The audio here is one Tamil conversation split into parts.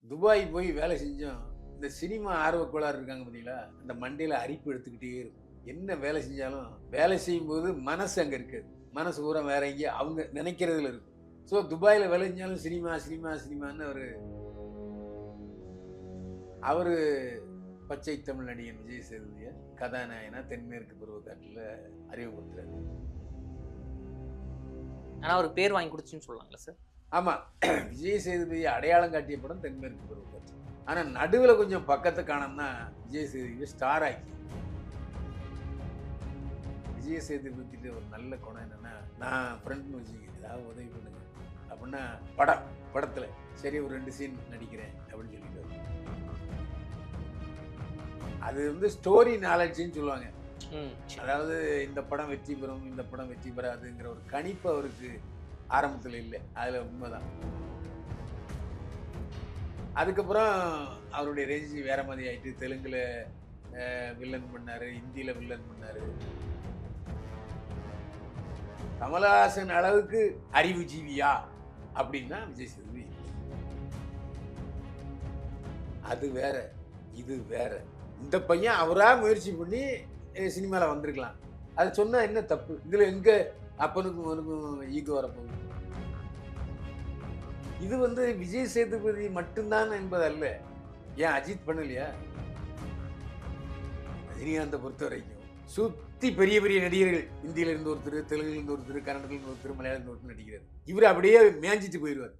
துபாய் போய் வேலை செஞ்சோம். இந்த சினிமா ஆர்வக்கோளாறு இருக்காங்க பார்த்தீங்களா? அந்த மண்டையில அரிப்பு எடுத்துக்கிட்டே இருக்கும். என்ன வேலை செஞ்சாலும், வேலை செய்யும்போது மனசு அங்க இருக்காது. மனசு பூரா வேற எங்கேயோ அவங்க நினைக்கிறதுல இருக்கும். ஸோ துபாயில வேலை செஞ்சாலும் சினிமா, சினிமா, சினிமான்னு அவரு அவரு பச்சை தமிழ் நடிகன் விஜய் சேதுபதிய கதாநாயகனா தென்மேற்கு பருவக்காட்டுல அறிமுகப்படுத்துறாரு. ஆனா ஒரு பேர் வாங்கி குடுச்சுன்னு சொல்லலாம்ல சார்? ஆமா. விஜய் சேதுபதிய அடையாளம் காட்டிய படம் தென்மேற்கு பருவக்காற்று. ஆனா நடுவுல கொஞ்சம் பக்கத்த காணோம்னா விஜய் சேதுபதிய ஸ்டார் ஆக்கி விஜய் சேதுபதிட்ட ஒரு நல்ல குணம் என்னன்னா, நான் ஃப்ரெண்ட்னு வச்சுக்கங்க, ஏதாவது உதவி பண்ணுங்க அப்படின்னா, படத்துல சரி ஒரு 2 சீன் நடிக்கிறேன் அப்படின்னு சொல்லிடுவாரு. அது வந்து ஸ்டோரி நாலேஜ்ன்னு சொல்லுவாங்க. அதாவது இந்த படம் வெற்றி பெறும், இந்த படம் வெற்றி பெறாதுங்கிற ஒரு கணிப்பு அவருக்கு ஆரம்பத்துல இல்ல. அதுல உண்மைதான். அதுக்கப்புறம் அவருடைய ரேஞ்ச் வேற மாதிரி ஆயிட்டு, தெலுங்குல வில்லன் பண்ணாரு, ஹிந்தியில வில்லன் பண்ணாரு. கமலஹாசன் அளவுக்கு அறிவுஜீவியா அப்படின்னா விஜய் சேதுபதி இல்ல. அது வேற, இது வேற. இந்த பையன் அவரா முயற்சி பண்ணி சினிமால வந்திருக்கலாம். அது சொன்னா என்ன தப்பு? இதுல எங்க அப்பனுக்கும் அவனுக்கும் ஈகோ வரப்போகுது? இது வந்து விஜய் சேதுபதி மட்டும்தான் என்பது அல்ல. ஏன் அஜித் பண்ணலையா? ரஜினிகாந்தை பொறுத்த வரைக்கும் சுத்தி பெரிய பெரிய நடிகர்கள், இந்தியில இருந்து ஒருத்தர், தெலுங்குல இருந்து ஒருத்தர், கன்னடத்துல இருந்து ஒருத்தர், மலையாளத்துல இருந்து ஒருத்தர் நடிக்கிறார். இவர் அப்படியே மேய்ஞ்சிட்டு போயிடுவார்.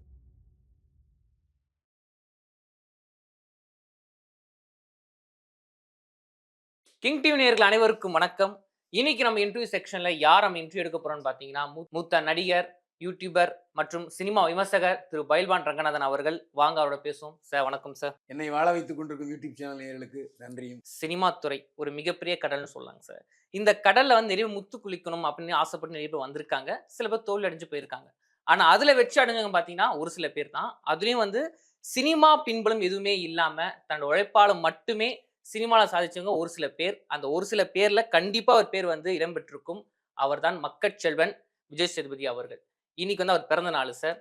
கிங் டிவி நேயர்கள் அனைவருக்கும் வணக்கம். இன்னைக்கு நம்ம இன்டர்வியூ செக்ஷன்ல யார் நம்ம இன்டர்வியூ எடுக்க போறோம்னு பாத்தீங்கன்னா, மூத்த நடிகர், யூடியூபர் மற்றும் சினிமா விமர்சகர் திரு பைல்வான் ரங்கநாதன் அவர்கள். வாங்க அவரோட பேசுவோம். சார் வணக்கம் சார். என்னை வாழ வைத்துக் கொண்டிருக்கும் யூடியூப் சேனல் நேயர்களுக்கு நன்றியும். சினிமா துறை ஒரு மிகப்பெரிய கடல்னு சொல்லலாங்க சார். இந்த கடல்ல வந்து நிறைய முத்து குளிக்கணும் அப்படின்னு ஆசைப்பட்டு நிறைய பேர் வந்திருக்காங்க. சில பேர் தோல்வி அடைஞ்சு போயிருக்காங்க. ஆனா அதுல வெற்றி அடைஞ்சவங்க பாத்தீங்கன்னா ஒரு சில பேர் தான். அதுலயும் வந்து சினிமா பின்புலம் எதுவுமே இல்லாம தன்னோட உழைப்பால மட்டுமே சினிமால சாதிச்சவங்க ஒரு சில பேர். அந்த ஒரு சில பேர்ல கண்டிப்பா ஒரு பேர் வந்து இடம்பெற்றிருக்கும். அவர்தான் மக்கட்செல்வன் விஜய் சேதுபதி அவர்கள். இன்னைக்கு வந்து அவர் பிறந்த நாள் சார்.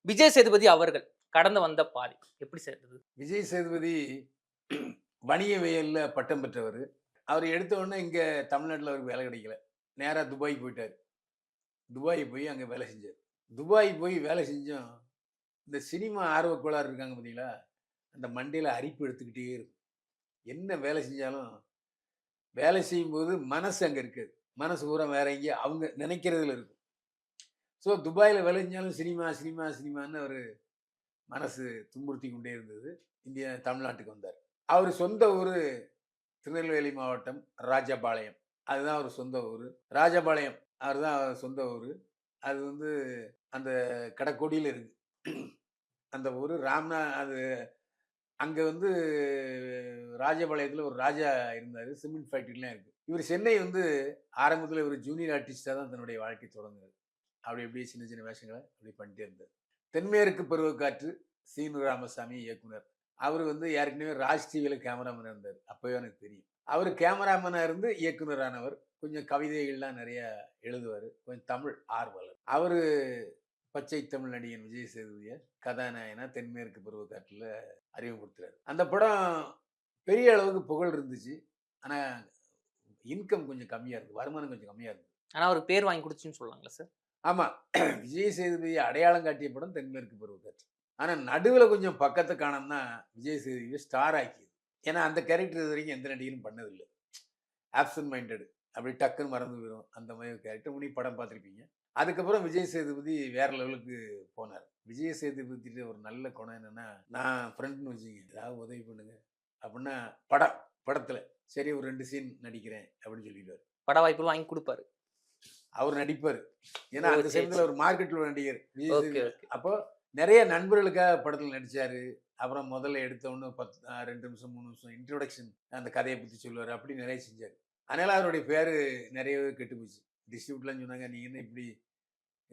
விஜய் சேதுபதி அவர்கள் கடந்து வந்த பாதை எப்படி சார் இருந்தது? விஜய் சேதுபதி வணிகவியல்ல பட்டம் பெற்றவர். அவர் எடுத்த உடனே இங்க தமிழ்நாட்டுல அவருக்கு வேலை கிடைக்கல. நேரா துபாய் போயிட்டாரு. துபாய் போய் அங்க வேலை செஞ்சாரு. துபாய் போய் வேலை செஞ்சோம். இந்த சினிமா ஆர்வக்கோளாறு இருக்காங்க பார்த்தீங்களா? அந்த மண்டையில அரிப்பு எடுத்துக்கிட்டே இருக்கும். என்ன வேலை செஞ்சாலும், வேலை செய்யும்போது மனசு அங்க இருக்காது. மனசு பூரா வேற எங்கேயோ அவங்க நினைக்கிறதுல இருக்கும். ஸோ துபாயில வேலை செஞ்சாலும் சினிமா, சினிமா, சினிமான்னு அவரு மனசு துன்புறுத்திக் கொண்டே இருந்தது. தமிழ்நாட்டுக்கு வந்தார். அவரு சொந்த ஊரு திருநெல்வேலி மாவட்டம் ராஜபாளையம். அதுதான் அவர் சொந்த ஊரு. ராஜபாளையம் அவர்தான் அவர் சொந்த ஊரு. அது வந்து அந்த கடக்கோடியில இருக்கு. அந்த ஊரு அது அங்க வந்து ராஜபாளையத்துல ஒரு ராஜா இருந்தாரு. சிமெண்ட் ஃபேக்டரிலாம் இருக்கு. இவரு சென்னை வந்து ஆரம்பத்துல ஒரு ஜூனியர் ஆர்டிஸ்ட்டா தான் தன்னுடைய வாழ்க்கை தொடங்குனாரு. அப்படி இப்படி சின்ன சின்ன வேஷங்கள அப்படி பண்ணிட்டே இருந்தாரு. தென்மேற்கு பருவக்காற்று சீனு ராமசாமி இயக்குனர். அவரு வந்து ஏற்கனவே ராஜ் டிவில கேமராமேனா இருந்தாரு. அப்பவே எனக்கு தெரியும். அவரு கேமராமேனா இருந்து இயக்குனரானவர். கொஞ்சம் கவிதைகள்லாம் நெறைய எழுதுவாரு. கொஞ்சம் தமிழ் ஆர்வலர். அவரு பச்சை தமிழ் நடிகன் விஜய் சேதுபதிய கதாநாயகனா தென்மேற்கு பருவக்காற்றுல அறிமுகப்படுத்துறாரு. அந்த படம் பெரிய அளவுக்கு புகழ் இருந்துச்சு. ஆனா இன்கம் கொஞ்சம் கம்மியா இருக்கு. வருமானம் கொஞ்சம் கம்மியா இருக்கு. ஆனா ஒரு பேர் வாங்கி குடுச்சுன்னு சொல்லலாம்ல சார்? ஆமா. விஜய் சேதுபதிய அடையாளம் காட்டிய படம் தென்மேற்கு பருவக்காற்று. ஆனா நடுவுல கொஞ்சம் பக்கத்த காணோம்னா விஜய் சேதுபதிய ஸ்டார் ஆக்கியது. ஏன்னா அந்த கேரக்டர் இதுவரைக்கும் எந்த நடிகரும் பண்ணதில்ல. Absent minded. அப்படி டக்குன்னு மறந்து போயிரும். அந்த மாதிரி ஒரு கேரக்டர். முன்னி படம் பார்த்துருப்பீங்க. அதுக்கப்புறம் விஜய் சேதுபதி வேற லெவலுக்கு போனாரு. விஜய் சேதுபதிட்ட ஒரு நல்ல குணம் என்னன்னா, நான் ஃப்ரெண்ட்னு வச்சுக்கங்க, ஏதாவது உதவி பண்ணுங்க அப்படின்னா, படத்துல சரி ஒரு 2 சீன் நடிக்கிறேன் அப்படின்னு சொல்லிடுவாரு. பட வாய்ப்புகள் வாங்கி குடுப்பாரு. அவர் நடிப்பாரு. ஏன்னா ஓ! அந்த சரி, சமயத்துல சரி. ஒரு மார்க்கெட்ல ஒரு நடிகர். விஜய் ஓகே, சேதுபதி. ஓகே. அப்போ நெறைய நண்பர்களுக்காக படத்துல நடிச்சாரு. அப்புறம் முதல்ல எடுத்த உடனே 2 நிமிஷம், 3 நிமிஷம் இன்ட்ரோடக்ஷன் அந்த கதைய பத்தி சொல்லுவாரு. அப்படி நெறைய செஞ்சாரு. அதனால அவருடைய பேரு நெறையவே கெட்டு போச்சு. டிஸ்ட்ரிபியூட்லாம் சொன்னாங்க, "நீங்க என்ன இப்படி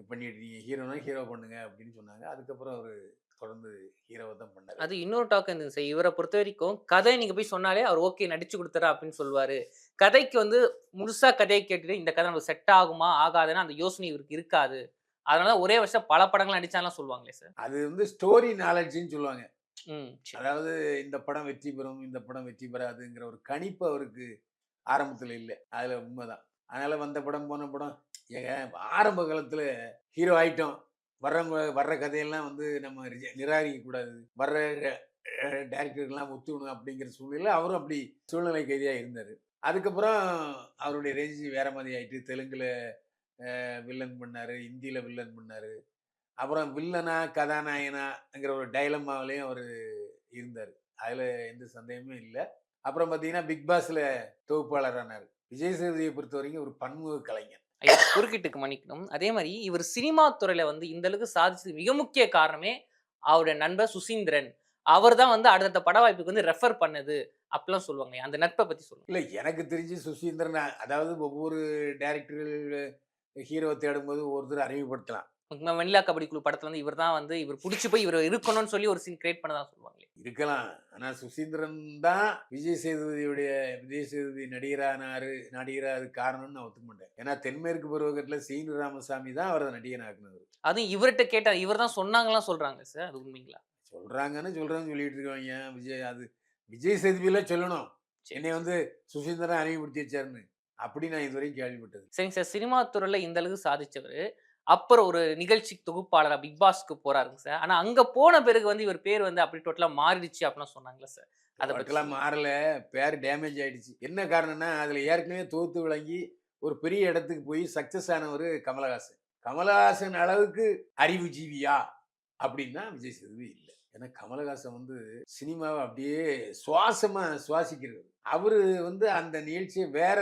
பண்ணிட்டு இருக்கீங்க? ஹீரோனா ஹீரோ பண்ணுங்க" அப்படின்னு சொன்னாங்க. அதுக்கப்புறம் அவரு தொடர்ந்து ஹீரோவா தான் பண்ணாரு. அது இன்னொரு டாக் இருந்தது சார். இவர பொறுத்தவரைக்கும் கதை நீங்க போய் சொன்னாலே அவர் ஓகே நடிச்சு குடுத்துர்றேன் அப்படின்னு சொல்லுவாரு. கதைக்கு வந்து முழுசா கதைய கேட்டுட்டு இந்த கதை நமக்கு செட் ஆகுமா? ஆகாதுன்னா அந்த யோசனை இவருக்கு இருக்காது. அதனால ஒரே வருஷம் பல படங்கள் நடிச்சான்லாம் சொல்லுவாங்களே சார். அது வந்து ஸ்டோரி நாலெட்ஜ்ன்னு சொல்லுவாங்க. சரி. அதாவது இந்த படம் வெற்றி பெறும், இந்த படம் வெற்றி பெறாதுங்கிற ஒரு கணிப்பு அவருக்கு ஆரம்பத்துல இல்ல. அதுல உண்மதான். அதனால வந்த படம், போன படம் ஏங்க ஆரம்ப காலத்துல ஹீரோ ஆயிட்டோம். வர்ற கதையெல்லாம் வந்து நம்ம நிராகரிக்க கூடாது. வர்ற டைரக்டர்லாம் ஒத்துக்கணும் அப்படிங்கிற சூழ்நிலையில அவரும் அப்படி சூழ்நிலை கைதியா இருந்தாரு. அதுக்கப்புறம் அவருடைய ரேஞ்ச் வேற மாதிரி ஆயிட்டு. தெலுங்குல வில்லன் பண்ணாரு, ஹிந்தியில வில்லன் பண்ணாரு. அப்புறம் வில்லனா, கதாநாயகனாங்கிற ஒரு டைலமாவிலயும் அவரு இருந்தாரு. அதுல எந்த சந்தேகமும் இல்ல. அப்புறம் பார்த்தீங்கன்னா, பிக் பாஸ்ல தொகுப்பாளர் ஆனாரு. விஜய் சேதுபதிய பொறுத்தவரைக்கும் ஒரு பன்முக கலைஞர். ஐயா குறுக்கிட்டுக்கு மன்னிக்கணும். அதே மாரி இவர் சினிமா துறையில வந்து இந்த அளவுக்கு சாதிச்சதுக்கு மிக முக்கிய காரணமே, அவருடைய நண்பர் சுசீந்திரன். அவர் தான் வந்து அடுத்தடுத்த பட வாய்ப்புக்கு வந்து ரெஃபர் பண்ணது. அப்படிலாம் சொல்லுவாங்க. அந்த நட்ப பத்தி சொல்லுங்க. இல்ல எனக்கு தெரிஞ்சு சுசீந்திரன் அதாவது ஒவ்வொரு டைரக்டர்கள் ஹீரோவ தேடும்போது ஒவ்வொருத்தர் அறிமுகப்படுத்தலாம். முக்கியமா வெண்ணிலா கபடி குழு படத்துல வந்து இவர் புடிச்சு போய் இவர் இருக்கணும்னு சொல்லி ஒரு சீன் கிரியேட் பண்ணதா சொல்லுவாங்களே. இருக்கலாம். ஆனா சுசீந்திரன் தான் விஜய் சேதுபதி நடிகரா அதுக்கு காரணம்னு நான் ஒத்துக்க மாட்டேன். ஏன்னா தென்மேற்கு பருவகத்துல சீனு ராமசாமி தான் அவர நடிகனாக்குனது. அதுவும் இவர்ட்ட கேட்டா இவர் தான் சொன்னாங்கலாம் சொல்றாங்க சார். அது உண்மைங்களா? சொல்றேன்னு சொல்லிட்டு இருக்காய்ங்க. விஜய் சேதுபதிலாம் சொல்லணும். சரி, என்னைய சரி. வந்து சுசீந்திரன் அறிமுகப்படுத்தி வச்சாருன்னு. அப்படி நான் இதுவரைக்கும் கேள்விப்பட்டது. சரிங்க சார். சினிமா துறையில இந்த அளவுக்கு சாதிச்சவரு, அப்புறம் ஒரு நிகழ்ச்சி தொகுப்பாளரா பிக் பாஸ்க்கு போறாருங்க சார். ஆனா அங்க போன பிறகு வந்து இவர் பேர் வந்து அப்படியே டோட்டலா மாறிடுச்சு அப்படிலாம் சொன்னாங்கல்ல சார். அத பத்தி டோட்டலா சொல்லுங்க. மாறல. பேரு டேமேஜ் ஆயிடுச்சு. என்ன காரணம்னா, அதுல ஏற்கனவே தோத்து விளங்கி ஒரு பெரிய இடத்துக்கு போய் சக்சஸ் ஆனவரு கமலஹாசன். கமலஹாசன் அளவுக்கு அறிவுஜீவியா? அப்படின்னா விஜய் சேதுபதி இல்ல. ஏன்னா கமலஹாசன் வந்து சினிமாவ அப்படியே சுவாசமா சுவாசிக்கிறவர். அவரு வந்து அந்த நிகழ்ச்சிய வேற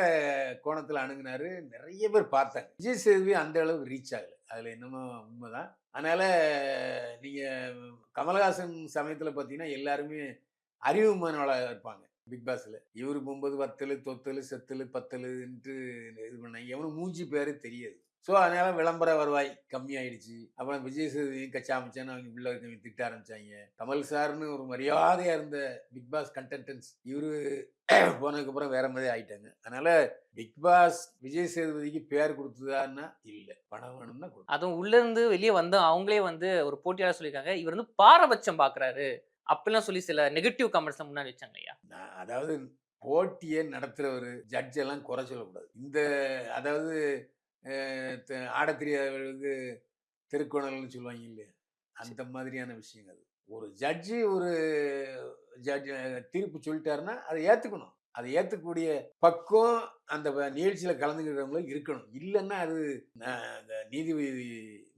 கோணத்துல அணுகுனாரு. நெறைய பேர் பார்த்தாங்க. விஜய் சேதுபதி அந்த அளவுக்கு ரீச் ஆகல. அதுல என்னமோ உண்மதான். அதனால நீங்க கமலஹாசன் சமயத்துல பார்த்தீங்கன்னா, எல்லாருமே அறிவுமானவளா இருப்பாங்க. பிக் பாஸ்ல. இவரு போம்போது வத்தலு, தொத்தலு, செத்தலு, பத்தலுன்ட்டு இது பண்ணாங்க. எவனும் மூஞ்சி பேரே தெரியாது. ஸோ, அதனால விளம்பர வருவாய் கம்மியாயிடுச்சு. அப்புறம் விஜய் சேதுபதியும் கச்சாமுச்சான்னு அவங்க உள்ள இருக்கவங்க திட்ட ஆரம்பிச்சாய்ங்க. கமல் சார்ன்னு ஒரு மரியாதையா இருந்த பிக் பாஸ் கண்டஸ்டன்ட்ஸ் இவரு போனதுக்கப்புறம் வேற மாதிரி ஆயிட்டாங்க. அதனால பிக் பாஸ் விஜய் சேதுபதிக்கு பேர் குடுத்ததான்னா இல்ல. பணம் வேணும்னா அதுவும் உள்ள இருந்து வெளிய வந்து அவங்களே வந்து ஒரு போட்டியாளர் சொல்லியிருக்காங்க. இவர் வந்து பாரபட்சம் பார்க்குறாரு. அப்படிலாம் சொல்லி சில நெகட்டிவ் கமெண்ட்ஸ்லாம் முன்னாடி வச்சாங்க ஐயா. அதாவது போட்டிய நடத்துறவரு, ஜட்ஜ் எல்லாம் குறை சொல்லக்கூடாது. அதாவது அ ஆடத் தெரியாதவர்களுக்கு திருக்குறள்னு சொல்லுவாங்க இல்லையா? அந்த மாதிரியான விஷயங்கள் அது. ஒரு ஒரு ஜட்ஜ் தீர்ப்பு சொல்லிட்டாருன்னா, அத ஏத்துக்கணும். அத ஏத்துக்கக்கூடிய பக்குவம் அந்த நிகழ்ச்சியில கலந்துக்கிறவங்களுக்கு இருக்கணும். இல்லன்னா அது அந்த நீதிபதி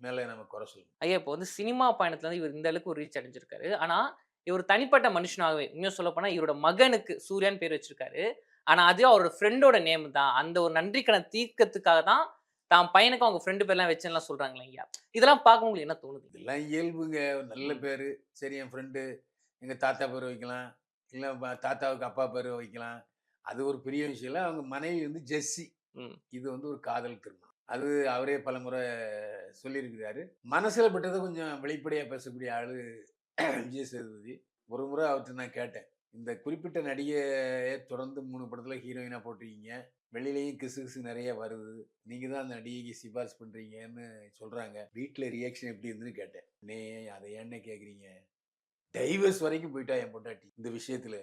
மேல நம்ம குறை சொல்லணும். ஐயா இப்போ வந்து சினிமா பயணத்துல வந்து இவர் இந்த அளவுக்கு ஒரு ரீச் அடைஞ்சிருக்காரு. ஆனா, இவர் தனிப்பட்ட மனுஷனாகவே உண்மையா சொல்லப்போனா இவரோட மகனுக்கு சூர்யான்னு பேர் வச்சிருக்காரு. ஆனா, அது அவரோட ஃப்ரெண்டோட நேம் தான். அந்த ஒரு நன்றி கடன் தீர்க்கறதுக்காக தான் தான் பையனுக்கு அவங்க ஃப்ரெண்ட் பேர்லாம் வச்சேன்லாம் சொல்றாங்களே ஐயா. இதெல்லாம் பார்க்க உங்களுக்கு என்ன தோணுது? இதெல்லாம் இயல்புங்க. நல்ல ம். பேரு. சரி என் ஃப்ரெண்டு எங்க தாத்தா பேரு வைக்கலாம். இல்ல தாத்தாவுக்கு அப்பா பேரு வைக்கலாம். அது ஒரு பெரிய விஷயம் இல்ல. அவங்க மனைவி வந்து ஜெஸ்ஸி. ம். இது வந்து ஒரு காதல் திருமணம். அது அவரே பலமுறை சொல்லியிருக்கிறாரு. மனசுல பட்டத கொஞ்சம் வெளிப்படையா பேசக்கூடிய ஆளு விஜய் சேதுபதி. ஒரு முறை அவர்ட்ட நான் கேட்டேன். இந்த குறிப்பிட்ட நடிகைய தொடர்ந்து 3 படத்துல ஹீரோயினா போட்டிருக்கீங்க. வெளியிலயும் கிசு நெறைய வருது. நீங்க தான் அந்த நடிகைக்கு சிபாரிசு பண்றீங்கன்னு சொல்றாங்க. வீட்ல ரியாக்ஷன் எப்படி இருந்துன்னு கேட்டேன். "அண்ணே அத ஏண்ணே கேட்கிறீங்க? டைவர்ஸ் வரைக்கும் போயிட்டா என் பொண்டாட்டி இந்த விஷயத்துல.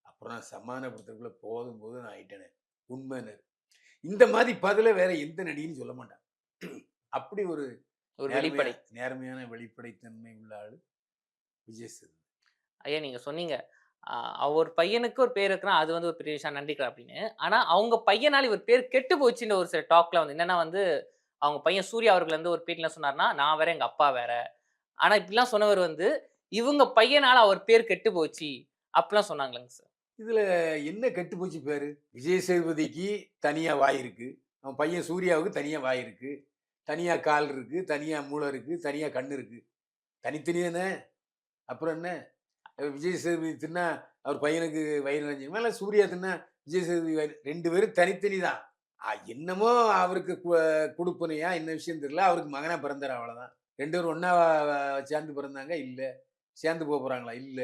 அப்புறம் நான் சமாதானப்படுத்துறதுக்குள்ள போதும் போதும்ன்னு ஆயிட்டேனே." உண்மைன்னாரு. இந்த மாரி பதில வேற எந்த நடிகையும் சொல்ல மாட்டான். அப்படி ஒரு ஒரு வெளிப்படை. நேர்மையான வெளிப்படைத்தன்மை உள்ள ஆளு விஜய் சேதுபதி. ஐயா நீங்க சொன்னீங்க. அவர் பையனுக்கு ஒரு பேர் இருக்குன்னா, அது வந்து ஒரு பெரிய விஷயம் நன்றிக்கடன் அப்படின்னு. ஆனா, அவங்க பையனால இவர் பேர் கெட்டு போச்சுன்ற ஒரு சில டாக்லாம் வந்து என்னன்னா வந்து, அவங்க பையன் சூர்யா அவர்கள் வந்து ஒரு பேட்டில சொன்னாருன்னா, நான் வேற, எங்க அப்பா வேற. ஆனா இப்படிலாம் சொன்னவர் வந்து, இவங்க பையனால அவர் பேர் கெட்டு போச்சு. அப்படிலாம் சொன்னாங்களாங்க சார். இதுல என்ன கெட்டு போச்சு பேரு? விஜய் சேதுபதிக்கு தனியா வாய் இருக்கு. அவன் பையன் சூர்யாவுக்கு தனியா வாய் இருக்கு. தனியா கால் இருக்கு. தனியா மூளை இருக்கு. தனியா கண்ணு இருக்கு. தனித்தனி தானே. அப்புறம் என்ன? விஜய் சேதுபதி தின்னா அவர் பையனுக்கு வயிறு நிறைஞ்சிருமா? இல்ல சூர்யா தின்னா விஜய் சேதுபதி வயிறு 2 பேரும் தனித்தனி தான். என்னமோ அவருக்கு குடுப்பனையா என்ன விஷயம் தெரியல. அவருக்கு மகனா பிறந்தாரு அவ்வளவுதான். 2 பேரும் ஒண்ணா சேர்ந்து பிறந்தாங்க? இல்ல. சேர்ந்து போறாங்களா? இல்ல.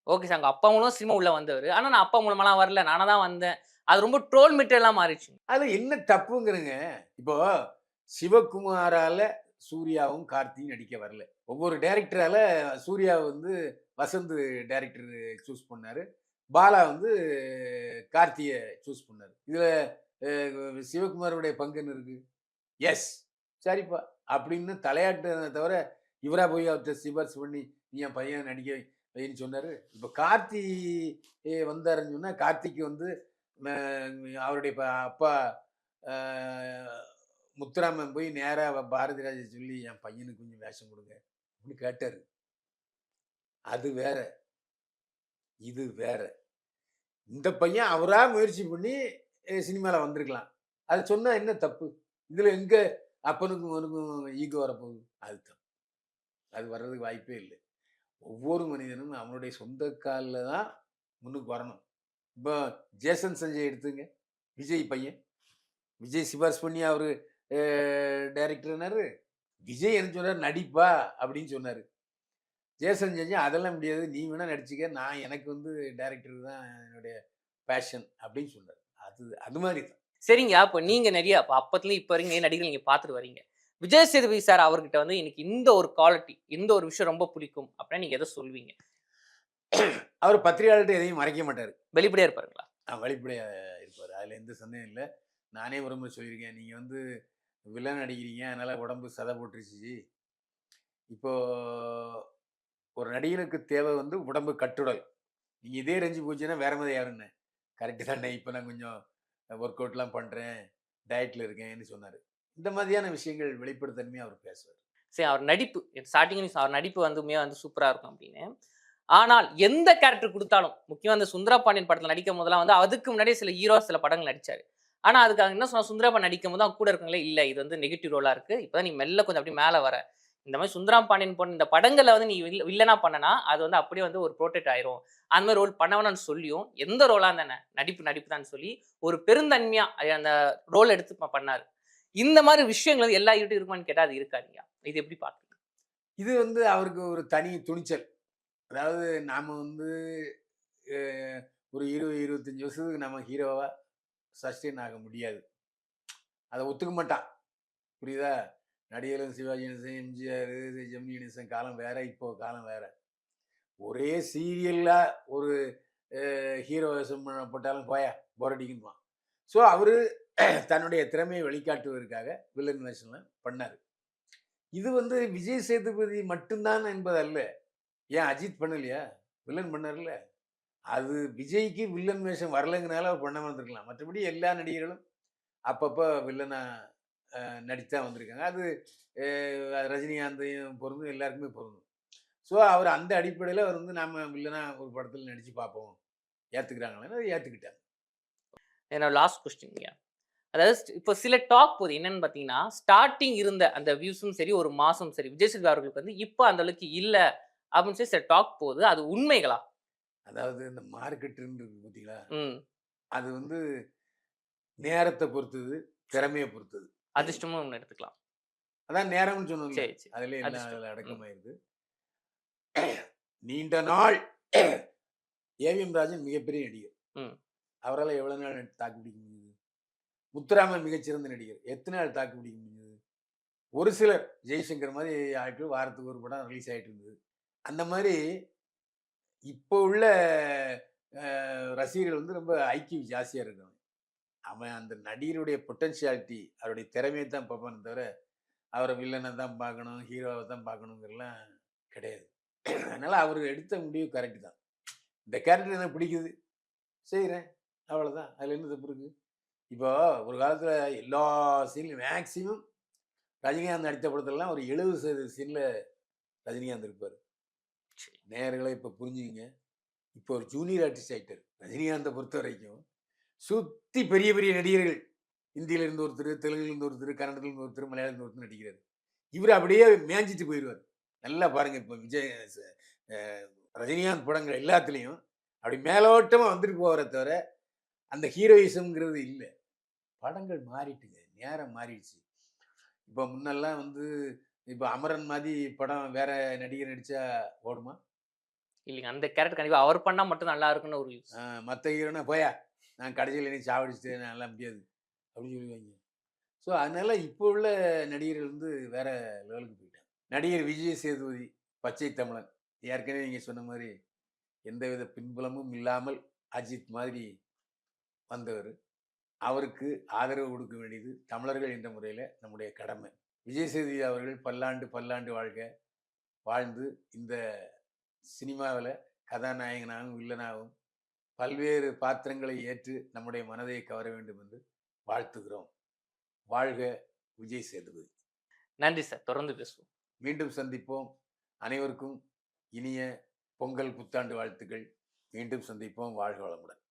Okay sir. உங்க அப்பா மூலமா சினிமா உள்ள வந்தவரு. ஆனா நான் அப்பா மூலமாலாம் வரல. நானா தான் வந்தேன். அது ரொம்ப ட்ரோல் மெட்டீரியலா மாறிடுச்சுங்க. அதுல என்ன தப்புங்கிறங்க? இப்போ சிவகுமாரால சூர்யாவும், கார்த்தியும் நடிக்க வரல. ஒவ்வொரு டைரக்டரால சூர்யாவ வந்து வசந்த் டைரக்டர் சூஸ் பண்ணாரு. பாலா வந்து கார்த்திய சூஸ் பண்ணாரு. இதுல சிவகுமாருடைய பங்கு என்ன இருக்கு? எஸ். சரிப்பா அப்படின்னு தலையாட்டுனத தவிர, இவரா போய் அவர்ட்ட சிபாரிசு பண்ணி, "நீ என் பையன் நடிக்க வைன்னு" சொன்னாரு. இப்ப கார்த்தி வந்தாருன்னு சொன்னா, கார்த்திக்கு வந்து ம அவருடைய அப்பா அ முத்துராமன் போய் நேரா பாரதிராஜா சொல்லி, "என் பையனுக்கு கொஞ்சம் வேஷம் குடுங்க" அப்படின்னு கேட்டாரு. அது வேற, இது வேற. இந்த பையன் அவரா முயற்சி பண்ணி சினிமால வந்திருக்கலாம். அது சொன்னா என்ன தப்பு? இதுல எங்க அப்பனுக்கும் இவனுக்கும் ஈகோ வரப்போகுது? அது தப்பு. அது வர்றதுக்கு வாய்ப்பே இல்ல. ஒவ்வொரு மனிதனும் அவனுடைய சொந்த கால்ல தான் முன்னுக்கு வரணும். இப்போ ஜேசன் சஞ்சய் எடுத்துங்க. விஜய் பையன். விஜய் சிபாரிசு பண்ணி அவரு அ டைரக்டர்னாரு. விஜய் என்ன சொன்னாரு? "நடிப்பா" அப்படின்னு சொன்னாரு. ஜேசன் சஞ்சய் அதெல்லாம் முடியாது. "நீ வேணா நடிச்சுக்க. நான் எனக்கு வந்து டைரக்டர் தான் என்னுடைய பேஷன்" அப்படின்னு சொன்னாரு. அது அது மாரி தான். சரிங்க. அப்ப நீங்க நெறைய அப்பத்துலருந்து இப்ப வரைக்கும் நெறைய நடிகர்கள் நீங்க பார்த்துட்டு வரீங்க. விஜய் சேதுபதி சார் அவர்கிட்ட வந்து எனக்கு இந்த ஒரு குவாலிட்டி, இந்த ஒரு விஷயம் ரொம்ப பிடிக்கும் அப்படின்னா நீங்க எத சொல்வீங்க? அவரு பத்திரிகையாளர்ட்ட எதையும் மறைக்க மாட்டாரு. வெளிப்படையா இருப்பாருங்களா? வெளிப்படையா இருப்பாரு. அதுல எந்த சந்தேகம் இல்ல. நானே ஒரு முறை சொல்லியிருக்கேன். நீங்க வந்து வில்லன் நடிக்கிறீங்க. அதனால உடம்பு சதை போட்டுருச்சு. இப்போ ஒரு நடிகனுக்கு தேவை வந்து உடம்பு கட்டுடல். நீங்க இதே ரேஞ்சு போச்சுன்னா வேற மாதிரி யாருன்னு. கரெக்ட் தானே. இப்ப நான் கொஞ்சம் ஒர்க் அவுட்லாம் பண்றேன். டயட்ல இருக்கேன்னு சொன்னாரு. இந்த மாதிரியான விஷயங்கள் வெளிப்படைத்தன்மையா அவர் பேசுவாரு. சரி அவர் நடிப்பு ஸ்டார்ட்டிங்ல அவர் நடிப்பு வந்துமே வந்து சூப்பரா இருக்கும் அப்படின்னு. ஆனால் எந்த கேரக்டர் குடுத்தாலும், முக்கியமா அந்த சுந்தரபாண்டியன் படத்துல நடிக்கும் போதெல்லாம் வந்து அதுக்கு முன்னாடியே சில ஹீரோ சில படங்கள் நடிச்சாரு. ஆனா அதுக்கு என்ன சொன்னா சுந்தரபாண்டியன் நடிக்கும்போது அவங்க கூட இருக்கவங்களே, "இல்ல இது வந்து நெகட்டிவ் ரோலா இருக்கு. இப்பதான் நீ மெல்ல கொஞ்சம் அப்படியே மேல வர. இந்த மாரி சுந்தரம் பாண்டியன் போன இந்த படங்கள்ல வந்து நீ வில்லனா பண்ணனா, அது வந்து அப்படியே வந்து ஒரு புரோடெக்ட் ஆயிரும். அந்த மாரி ரோல் பண்ண வேணாம்னு சொல்லியும், எந்த ரோலா இருந்தா நடிப்பு நடிப்பு தான்னு சொல்லி, ஒரு பெருந்தன்மையா அந்த ரோல் எடுத்து பண்ணாரு. இந்த மாரி விஷயங்கள் வந்து எல்லா ஹீரோட்டும் இருக்குமான்னு கேட்டா அது இருக்காதுங்கயா. இது எப்படி பார்க்குறீங்க? இது வந்து அவருக்கு ஒரு தனி துணிச்சல். அதாவது நாம வந்து அ ஒரு 20, 25 வருஷத்துக்கு நம்ம ஹீரோவா சஸ்டெயின் ஆக முடியாது. அத ஒத்துக்க மாட்டான். புரியுதா? நடிகரும் சிவாஜி கணேசன், எம்ஜிஆர், ஜெமினி கணேசன் காலம் வேற, இப்போ காலம் வேற. ஒரே சீரியலா ஒரு ஹீரோ வேஷம் போட்டாலும் போயா போர் அடிக்குன்னுவான். ஸோ அவரு தன்னுடைய திறமையை வெளிக்காட்டுவதற்காக வில்லன் வேஷம்லாம் பண்ணாரு. இது வந்து விஜய் சேதுபதி மட்டும் தான் என்பதல்ல. ஏன் அஜித் பண்ணலையா? வில்லன் பண்ணார்ல. அது விஜய்க்கு வில்லன் வேஷம் வரலைங்கிறனால அவர் பண்ணாம இருந்திருக்கலாம். மற்றபடி எல்லா நடிகர்களும் அப்பப்ப வில்லனா நடித்து தான் வந்திருக்காங்க. அது ரஜினிகாந்தையும் பொருந்தும், எல்லாருக்குமே பொருந்தும். ஸோ அவர் அந்த அடிப்படையில அவர் வந்து நாம வில்லனா ஒரு படத்துல நடிச்சு பார்ப்போம். ஏத்துக்கிறாங்களான்னு ஏத்துக்கிட்டாங்க. என்னோட லாஸ்ட் கொஸ்டின்ங்க. அதாவது இப்போ சில டாக் போகுது. என்னன்னு பார்த்தீங்கன்னா, ஸ்டார்ட்டிங் இருந்த அந்த வியூஸும் சரி, ஒரு மாசும் சரி, விஜய் சேதுபதி அவர்களுக்கு வந்து இப்ப அந்த அளவுக்கு இல்ல அப்படின்னு சொல்லி சில டாக் போகுது. அது உண்மைகளா? அதாவது இந்த மார்க்கெட்டுன்னு இருக்கு பார்த்தீங்களா? ம். அது வந்து நேரத்த பொறுத்தது, திறமைய பொறுத்தது. அதிர்ஷ்டமும் ஒண்ணு எடுத்துக்கலாம். அதான் நேரம்னு சொன்னோம்ல. சரி, சரி. அதிலயே எல்லாம் அதிர்ஷ்டம். அதில ம், அடக்கமாயிருது. நீண்ட நாள் ஏவிஎம் ராஜன் மிகப்பெரிய நடிகர். ம். அவரால எவ்வளவு நாள் தாக்கு பிடிக்க முடியுது? முத்துராமன் மிகச்சிறந்த நடிகர். எத்தன நாள் தாக்கு பிடிக்க முடிஞ்சது? ஒரு சிலர் ஜெய்சங்கர் மாரி ஆட்கள் வாரத்துக்கு ஒரு படம் ரிலீஸ் ஆயிட்டு இருந்தது. அந்த மாரி இப்போ உள்ள ரசிகர்கள் வந்து ரொம்ப ஐக்யூ ஜாஸ்தியா இருக்காங்க. அவன் அந்த நடிகருடைய பொட்டன்ஷியாலிட்டி, அவருடைய திறமைய தான் பார்ப்பானே தவிர, அவர வில்லனா தான் பார்க்கணும், ஹீரோவ தான் பார்க்கணுங்கிறலாம் கிடையாது. அதனால அவரு எடுத்த முடிவு கரெக்ட் தான். இந்த கேரக்டர் எனக்கு பிடிக்குது, செய்றேன். அவ்வளோதான். அதுல என்ன தப்பு இருக்கு? இப்போ ஒரு காலத்துல எல்லா சீன்லயும் மேக்ஸிமம் ரஜினிகாந்த் நடித்த படத்துலலாம் ஒரு 70% சீன்ல ரஜினிகாந்த் இருப்பாரு. சரி. நேயர்களே இப்ப புரிஞ்சுக்கங்க. இப்போ ஒரு ஜூனியர் ஆர்டிஸ்ட் ஆயிட்டாரு. ரஜினிகாந்த பொறுத்தவரைக்கும், சுத்தி பெரிய பெரிய நடிகர்கள். ஹிந்தியில இருந்து ஒருத்தரு, தெலுங்குல இருந்து ஒருத்தரு, கன்னடத்துல இருந்து ஒருத்தரு, மலையாளத்துல இருந்து ஒருத்தர் நடிக்கிறாரு. இவரு அப்படியே மேய்ஞ்சிட்டு போயிருவாரு. நல்லா பாருங்க இப்ப விஜய் அ ரஜினிகாந்த் படங்கள் எல்லாத்துலயும் அப்படி மேலோட்டமா வந்துட்டு போவாரே தவிர, அந்த ஹீரோயிசம்ங்கிறது இல்ல. படங்கள் மாறிட்டுங்க. நேரம் மாறிடுச்சு. இப்ப முன்னெல்லாம் வந்து இப்ப அமரன் மாரி படம் வேற நடிகர் நடிச்சா ஓடுமா? இல்லைங்க. அந்த கேரக்டர் கண்டிப்பா அவர் பண்ணா மட்டும் நல்லா இருக்கும்னு ஒரு யூஸ். மத்த ஹீரோனா "போயா! நான் கடைசியில என்னைய சாவடிச்சுட்டேன். என்னால முடியாது." அப்படின்னு சொல்லுவாய்ங்க. ஸோ, அதனால இப்போ உள்ள நடிகர்கள் வந்து வேற லெவலுக்கு போயிட்டாங்க. நடிகர் விஜய் சேதுபதி, பச்சை தமிழன். ஏற்கனவே நீங்க சொன்ன மாதிரி எந்தவித பின்புலமும் இல்லாமல் அஜித் மாதிரி வந்தவர். அவருக்கு ஆதரவு கொடுக்க வேண்டியது தமிழர்கள் என்ற முறையில நம்முடைய கடமை. விஜய் சேதுபதி அவர்கள் பல்லாண்டு பல்லாண்டு வாழ்க. வாழ்ந்து இந்த சினிமாவில கதாநாயகனாகவும், வில்லனாகவும் பல்வேறு பாத்திரங்களை ஏற்று நம்முடைய மனதை கவர வேண்டும் என்று வாழ்த்துகிறோம். வாழ்க விஜய் சேதுபதி. நன்றி சார். தொடர்ந்து பேசுவோம். மீண்டும் சந்திப்போம். அனைவருக்கும் இனிய பொங்கல் புத்தாண்டு வாழ்த்துக்கள். மீண்டும் சந்திப்போம். வாழ்க வளமுடன்.